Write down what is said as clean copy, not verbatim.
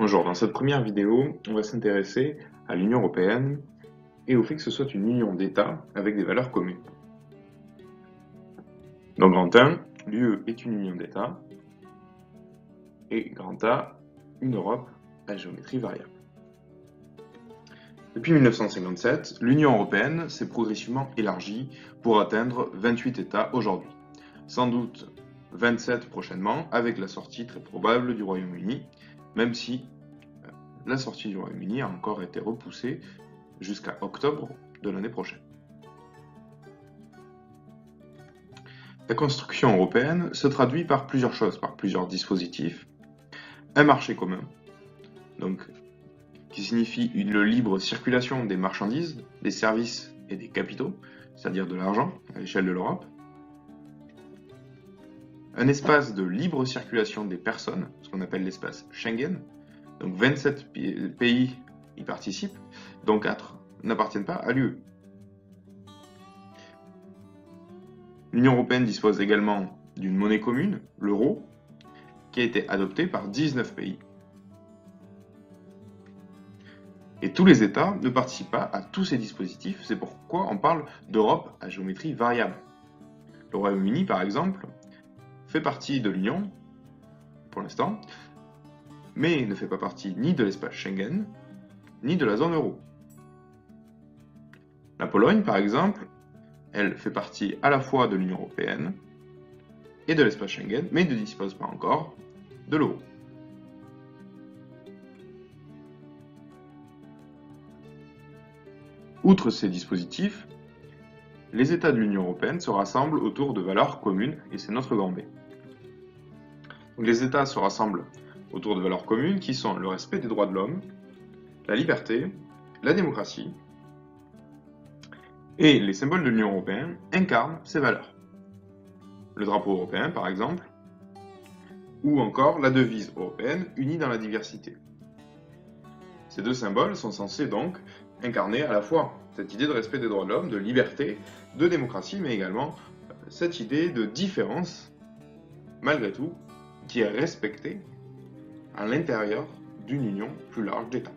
Bonjour, dans cette première vidéo, on va s'intéresser à l'Union européenne et au fait que ce soit une union d'États avec des valeurs communes. Donc grand 1, l'UE est une union d'États et grand A, une Europe à géométrie variable. Depuis 1957, l'Union européenne s'est progressivement élargie pour atteindre 28 États aujourd'hui. Sans doute 27 prochainement, avec la sortie très probable du Royaume-Uni, même si la sortie du Royaume-Uni a encore été repoussée jusqu'à octobre de l'année prochaine. La construction européenne se traduit par plusieurs choses, par plusieurs dispositifs. Un marché commun, donc, qui signifie une libre circulation des marchandises, des services et des capitaux, c'est-à-dire de l'argent à l'échelle de l'Europe. Un espace de libre circulation des personnes, ce qu'on appelle l'espace Schengen. Donc 27 pays y participent, dont 4 n'appartiennent pas à l'UE. L'Union européenne dispose également d'une monnaie commune, l'euro, qui a été adoptée par 19 pays. Et tous les États ne participent pas à tous ces dispositifs, c'est pourquoi on parle d'Europe à géométrie variable. Le Royaume-Uni, par exemple, fait partie de l'Union, pour l'instant, mais ne fait pas partie ni de l'espace Schengen, ni de la zone euro. La Pologne, par exemple, elle fait partie à la fois de l'Union européenne et de l'espace Schengen, mais ne dispose pas encore de l'euro. Outre ces dispositifs, les États de l'Union européenne se rassemblent autour de valeurs communes, et c'est notre grand B. Donc les États se rassemblent autour de valeurs communes qui sont le respect des droits de l'homme, la liberté, la démocratie, et les symboles de l'Union européenne incarnent ces valeurs. Le drapeau européen, par exemple, ou encore la devise européenne unie dans la diversité. Ces deux symboles sont censés donc incarner à la fois cette idée de respect des droits de l'homme, de liberté, de démocratie, mais également cette idée de différence, malgré tout, qui est respectée à l'intérieur d'une union plus large d'États.